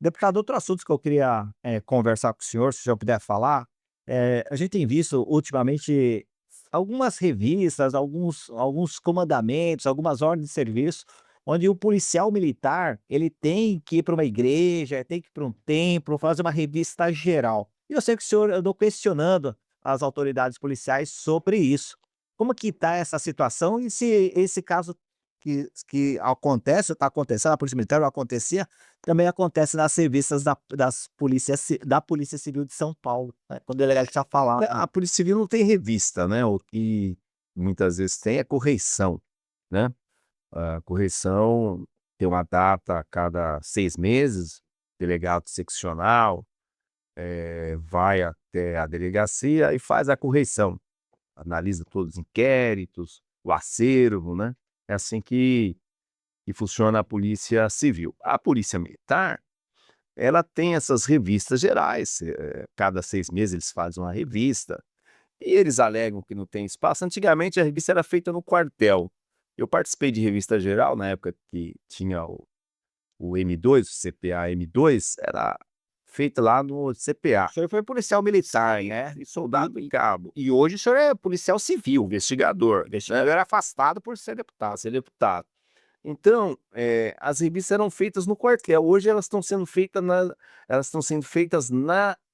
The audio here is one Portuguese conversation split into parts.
Deputado, outro assunto que eu queria conversar com o senhor, se o senhor puder falar, a gente tem visto ultimamente algumas revistas, alguns comandamentos, algumas ordens de serviço, onde o policial militar ele tem que ir para uma igreja, tem que ir para um templo, fazer uma revista geral. E eu sei que o senhor andou questionando as autoridades policiais sobre isso. Como que está essa situação e se esse caso que acontece, está acontecendo na Polícia Militar, ou acontecia, também acontece nas revistas da Polícia Civil de São Paulo, né, quando o delegado tinha falado. A Polícia Civil não tem revista, né, o que muitas vezes tem é correição, né. A correição tem uma data a cada 6 meses, delegado seccional, vai até a delegacia e faz a correição, analisa todos os inquéritos, o acervo, né. É assim que funciona a Polícia Civil. A Polícia Militar, ela tem essas revistas gerais, cada 6 meses eles fazem uma revista. E eles alegam que não tem espaço. Antigamente a revista era feita no quartel. Eu participei de revista geral na época que tinha o M2, o CPA M2, era feita lá no O CPA. senhor foi policial militar, né, E soldado em cabo, e hoje o senhor é policial civil, investigador, investigador afastado por ser deputado. ser deputado. Então, as revistas eram feitas no quartel. Hoje elas estão sendo feitas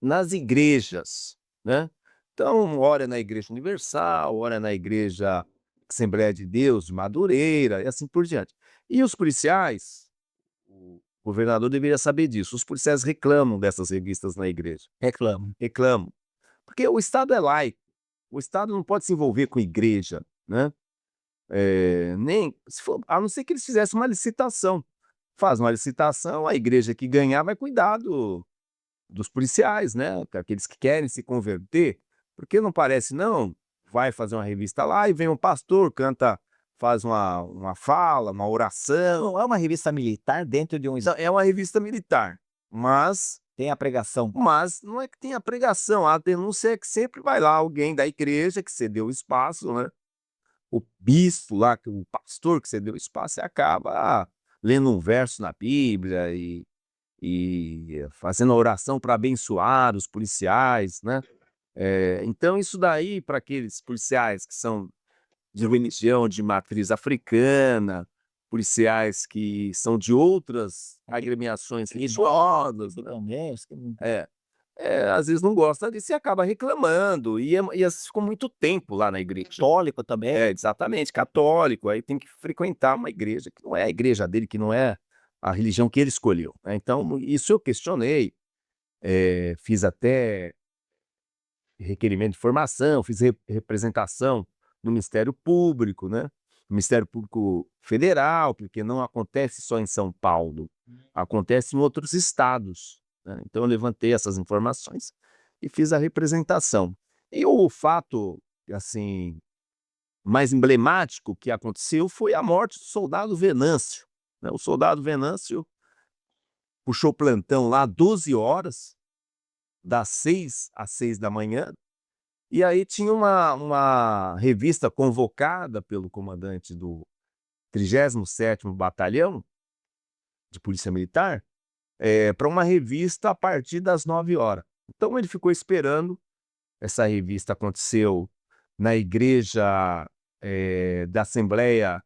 nas igrejas, né. Então, ora é na Igreja Universal, ora é na Igreja Assembleia de Deus de Madureira e assim por diante. E os policiais, o governador deveria saber disso, os policiais reclamam dessas revistas na igreja, Reclamo. reclamam, porque o Estado é laico, o Estado não pode se envolver com igreja, né. Nem se for a não ser que eles fizessem uma licitação. Faz uma licitação, a igreja que ganhar vai cuidar dos policiais, né, aqueles que querem se converter, porque não parece não, vai fazer uma revista lá e vem um pastor, canta, faz uma fala, uma oração. Não é uma revista militar dentro de um Então, é uma revista militar, mas tem a pregação. não é que tenha pregação, a denúncia é que sempre vai lá alguém da igreja que cedeu o espaço, né, o bispo lá, que o pastor que cedeu o espaço e acaba lendo um verso na Bíblia e fazendo a oração para abençoar os policiais, né. Então isso daí para aqueles policiais que são de religião de matriz africana, policiais que são de outras agremiações religiosas, né. Também, É, às vezes não gosta disso e acaba reclamando, e às vezes ficam muito tempo lá na igreja. católico também. Exatamente, católico, aí tem que frequentar uma igreja que não é a igreja dele, que não é a religião que ele escolheu, né. Então isso eu questionei, fiz até requerimento de informação, fiz representação no Ministério Público, né, no Ministério Público Federal, porque não acontece só em São Paulo, acontece em outros estados, né. Então eu levantei essas informações e fiz a representação. E o fato, assim, mais emblemático que aconteceu foi a morte do soldado Venâncio, né. O soldado Venâncio puxou plantão lá 12 horas, das 6 às 6 da manhã. E aí tinha uma revista convocada pelo comandante do 37º Batalhão de Polícia Militar, pra uma revista a partir das 9 horas. Então ele ficou esperando, essa revista aconteceu na igreja, da Assembleia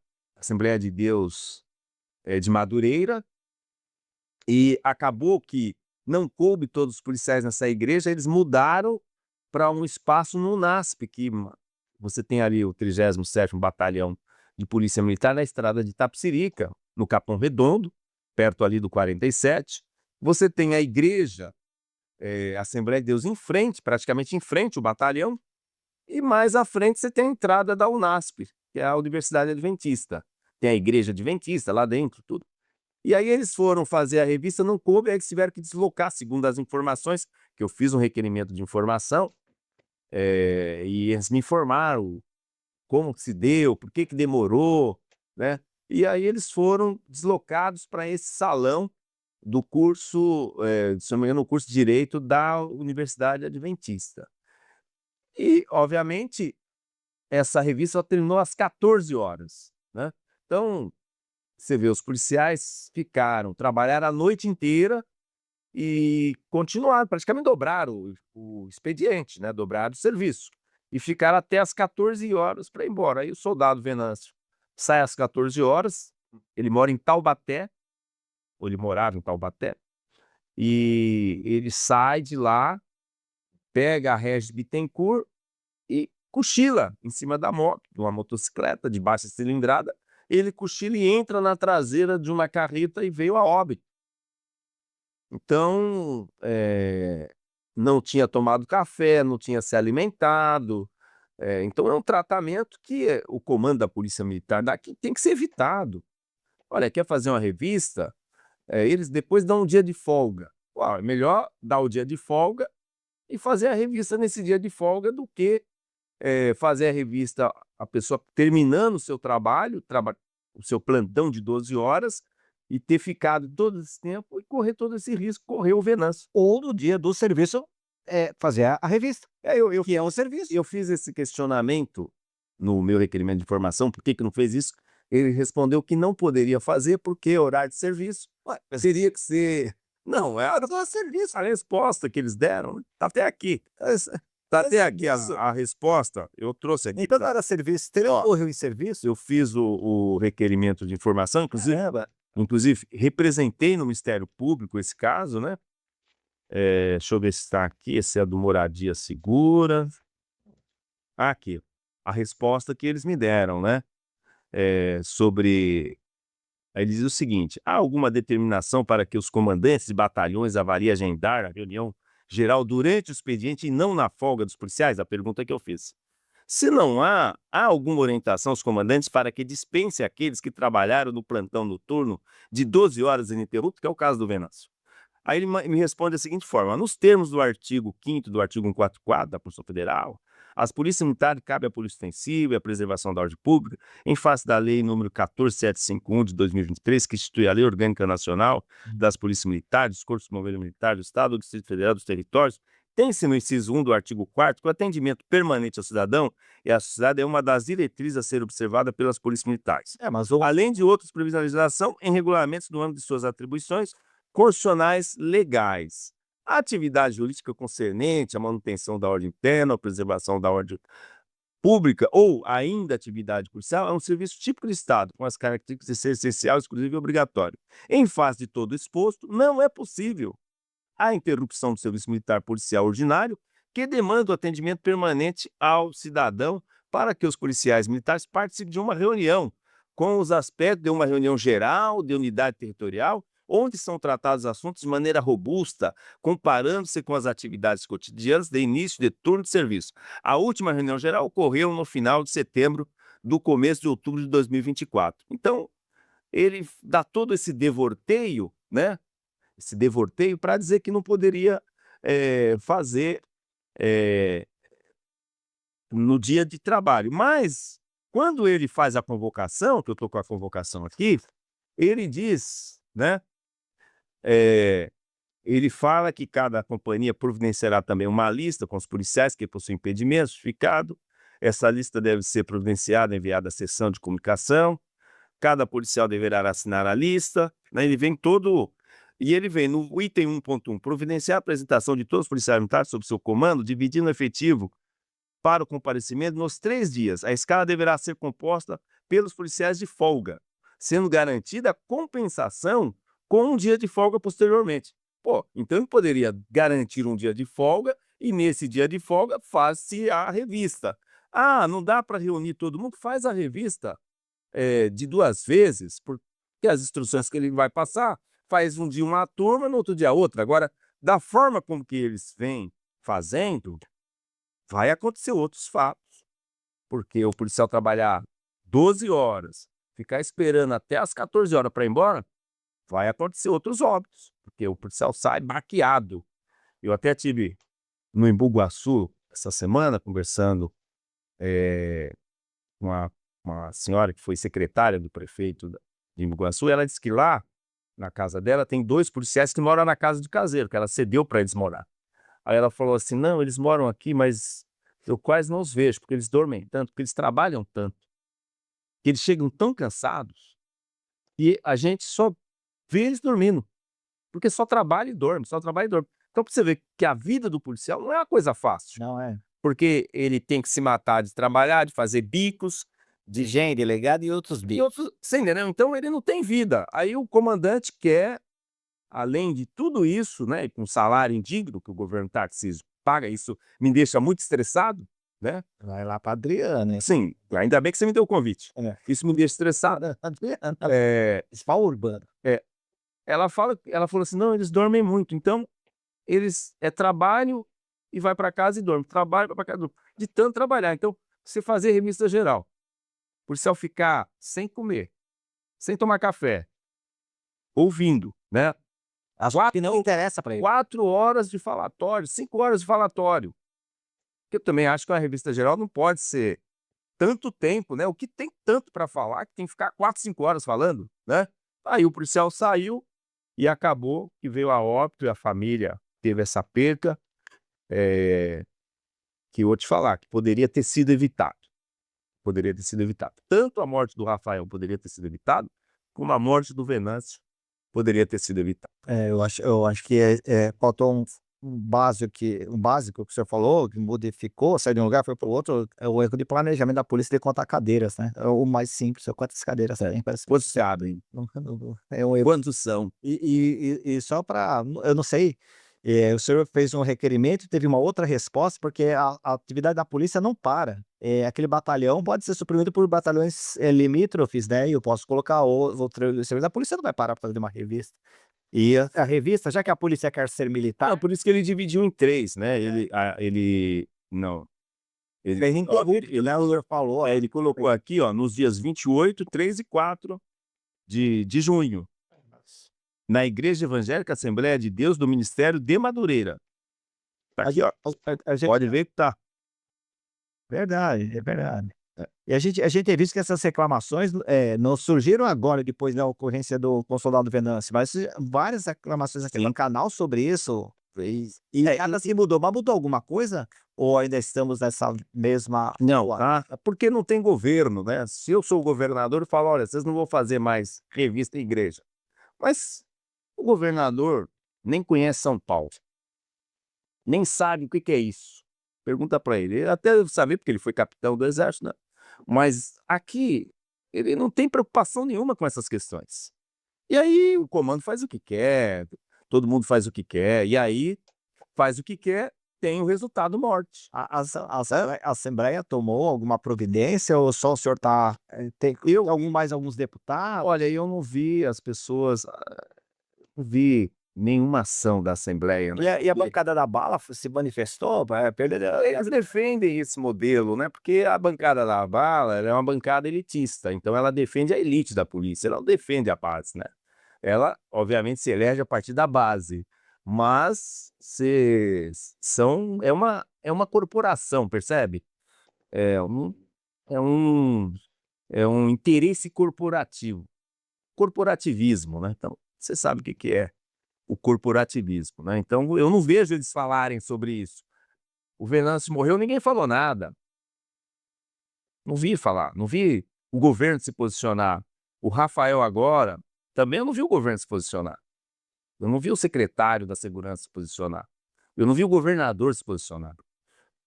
de Deus, de Madureira, e acabou que não coube todos os policiais nessa igreja, eles mudaram para um espaço no NASP, que você tem ali o 37º Batalhão de Polícia Militar na estrada de Itapecerica, no Capão Redondo, perto ali do 47. Você tem a igreja, Assembleia de Deus em frente, praticamente em frente o batalhão, e mais à frente você tem a entrada da UNASP, que é a Universidade Adventista. Tem a igreja adventista lá dentro, tudo. E aí eles foram fazer a revista, não coube, aí eles tiveram que deslocar, segundo as informações, que eu fiz um requerimento de informação, e eles me informaram como que se deu, por que que demorou, né. E aí eles foram deslocados para esse salão do curso, se não me engano, o curso de Direito da Universidade Adventista. E, obviamente, essa revista só terminou às 14 horas, né. Então, você vê, os policiais trabalharam a noite inteira e continuaram, praticamente dobraram o expediente, né, dobraram o serviço, e ficaram até às 14 horas para ir embora. Aí o soldado Venâncio sai às 14 horas, ele mora em Taubaté, ou ele morava em Taubaté, e ele sai de lá, pega a Regis Bittencourt e cochila em cima da moto, de uma motocicleta de baixa cilindrada. Ele cochila e entra na traseira de uma carreta e veio a óbito. Então, não tinha tomado café, não tinha se alimentado. Então é um tratamento que o comando da Polícia Militar daqui tem que ser evitado. Olha, quer fazer uma revista? Eles depois dão um dia de folga. Uau, é melhor dar o dia de folga e fazer a revista nesse dia de folga do que fazer a revista, a pessoa terminando o seu trabalho, o seu plantão de 12 horas, e ter ficado todo esse tempo e correr todo esse risco, correr o Venâncio. Ou no dia do serviço, fazer a revista, que é um serviço. Eu fiz esse questionamento no meu requerimento de informação, por que que não fez isso? Ele respondeu que não poderia fazer, porque é horário de serviço. Ué, mas teria que ser. Não, é hora do serviço. A resposta que eles deram está até aqui. Está até aqui a resposta. Eu trouxe aqui. Então não era serviço, ele Ó, morreu em serviço? eu fiz o requerimento de informação, Caramba. inclusive representei no Ministério Público esse caso, né? Deixa eu ver se está aqui, esse é do Moradia Segura. Aqui, a resposta que eles me deram, né? Sobre. Aí ele diz o seguinte: há alguma determinação para que os comandantes de batalhões avaliem agendar a reunião geral durante o expediente e não na folga dos policiais? A pergunta que eu fiz. Se não há alguma orientação aos comandantes para que dispense aqueles que trabalharam no plantão noturno de 12 horas ininterrupto, que é o caso do Venâncio. Aí ele me responde da seguinte forma: nos termos do artigo 5º do artigo 144 da Constituição Federal, às polícias militares cabe a polícia ostensiva e a preservação da ordem pública, em face da lei número 14751 de 2023, que institui a Lei Orgânica Nacional das Polícias Militares, dos Corpos de Bombeiros Militares do Estado, do Distrito Federal, dos Territórios. Tem-se no inciso 1 do artigo 4º que o atendimento permanente ao cidadão e à sociedade é uma das diretrizes a ser observada pelas polícias militares, Mas além de outros previstos na legislação em regulamentos no âmbito de suas atribuições constitucionais legais. A atividade jurídica concernente à manutenção da ordem interna, à preservação da ordem pública ou ainda atividade policial é um serviço típico do Estado, com as características de ser essencial, exclusivo e obrigatório. Em face de todo exposto, não é possível a interrupção do serviço militar policial ordinário, que demanda o atendimento permanente ao cidadão para que os policiais militares participem de uma reunião, com os aspectos de uma reunião geral, de unidade territorial, onde são tratados assuntos de maneira robusta, comparando-se com as atividades cotidianas de início de turno de serviço. A última reunião geral ocorreu no final de setembro, do começo de outubro de 2024. Então, ele dá todo esse devorteio, né? Esse devorteio para dizer que não poderia fazer no dia de trabalho. Mas, quando ele faz a convocação, que eu estou com a convocação aqui, ele diz, né? Ele fala que cada companhia providenciará também uma lista com os policiais que possuem impedimento justificado. Essa lista deve ser providenciada e enviada à seção de comunicação. Cada policial deverá assinar a lista, né? Ele vem todo. E ele vem no item 1.1, providenciar a apresentação de todos os policiais militares sob seu comando, dividindo o efetivo para o comparecimento nos 3 dias. A escala deverá ser composta pelos policiais de folga, sendo garantida a compensação com um dia de folga posteriormente. Pô, então ele poderia garantir um dia de folga e nesse dia de folga faz-se a revista. Ah, não dá para reunir todo mundo? Faz a revista de 2 vezes, porque as instruções que ele vai passar, faz um dia uma turma, no outro dia outra. Agora, da forma como que eles vêm fazendo, vai acontecer outros fatos, porque o policial trabalhar 12 horas, ficar esperando até as 14 horas para ir embora, vai acontecer outros óbitos, porque o policial sai baqueado. Eu até tive no Embu-Guaçu essa semana conversando com uma senhora que foi secretária do prefeito de Embu-Guaçu. Ela disse que lá na casa dela tem 2 policiais que moram na casa de caseiro, que ela cedeu para eles morar. Aí ela falou assim: não, eles moram aqui, mas eu quase não os vejo, porque eles dormem tanto, porque eles trabalham tanto, que eles chegam tão cansados, e a gente só vê eles dormindo. porque só trabalha e dorme, só trabalha e dorme. Então, pra você ver que a vida do policial não é uma coisa fácil, Não é. porque ele tem que se matar de trabalhar, de fazer bicos, De gen delegado e outros e bicos. outros, você entendeu? Então ele não tem vida. Aí o comandante quer, além de tudo isso, né, e com salário indigno que o governo Tarcísio paga, isso me deixa muito estressado, né. Vai lá pra Adriana, hein. Sim, ainda bem que você me deu o convite. É. Isso me deixa estressado. Adriana, Eh, Spal Urbano. ela falou assim: "Não, eles dormem muito, então eles trabalho e vai para casa e dorme, trabalho, vai para casa e dorme", de tanto trabalhar. Então, você fazer revista geral, o policial ficar sem comer, sem tomar café, ouvindo, né, As que não interessa pra ele. 4 horas de falatório, 5 horas de falatório. Que eu também acho que uma revista geral não pode ser tanto tempo, né, o que tem tanto para falar que tem que ficar 4, 5 horas falando, né. Aí o policial saiu e acabou que veio a óbito e a família teve essa perca, eh, que eu vou te falar, que poderia ter sido evitado, poderia ter sido evitado. Tanto a morte do Rafael poderia ter sido evitado, como a morte do Venâncio poderia ter sido evitada. Eu acho que, faltou um básico que o senhor falou, que modificou, saiu de um lugar, foi para o outro, é o erro de planejamento da polícia de contar cadeiras, né, é o mais simples, é quantas cadeiras tem, parece Quantos se abrem? é um erro. Quantos são? E só para, eu não sei, o senhor fez um requerimento e teve uma outra resposta, porque a atividade da polícia não para. Aquele batalhão pode ser suprimido por batalhões, limítrofes, né, e eu posso colocar outro serviço. A polícia não vai parar para fazer uma revista. E a revista, já que a polícia quer ser Não, militar, por isso que ele dividiu em 3, né, ele não, ele fez ininterrupto, né, o senhor falou, ele colocou aqui, ó, nos dias 28, 3 e 4 de junho, na Igreja Evangélica Assembleia de Deus do Ministério de Madureira. Tá aqui, ó, a gente pode ver que tá. verdade, é verdade. E a gente tem visto que essas reclamações, não surgiram agora depois da ocorrência do com o soldado Venâncio, mas várias reclamações aqui no canal sobre isso, e nada se mudou. Mas mudou alguma coisa? Ou ainda estamos nessa mesma Não, toada? tá, porque não tem governo, né, se eu sou o governador, eu falo: "Olha, vocês não vão fazer mais revista em igreja", mas o governador nem conhece São Paulo, nem sabe o que que é isso. Pergunta para ele, ele até deve saber, porque ele foi capitão do exército, né, mas aqui ele não tem preocupação nenhuma com essas questões. E aí o comando faz o que quer, todo mundo faz o que quer, e aí faz o que quer, tem o resultado morte. A Assembleia tomou alguma providência ou só o senhor está, tem mais alguns deputados? Olha, eu não vi as pessoas, não vi nenhuma ação da Assembleia, né. E a bancada da bala se manifestou para perder Eles defendem esse modelo, né, porque a bancada da bala, ela é uma bancada elitista, então ela defende a elite da polícia, ela não defende a base, né. Ela, obviamente, se elege a partir da base, mas é uma corporação, percebe? É um é um é um interesse corporativo, corporativismo, né, então você sabe o que que é o corporativismo, né, então eu não vejo eles falarem sobre isso. O Venâncio morreu, ninguém falou nada. Não vi falar, não vi o governo se posicionar. O Rafael agora, também eu não vi o governo se posicionar. Eu não vi o secretário da segurança se posicionar. Eu não vi o governador se posicionar.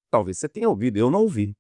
Talvez você tenha ouvido, eu não ouvi.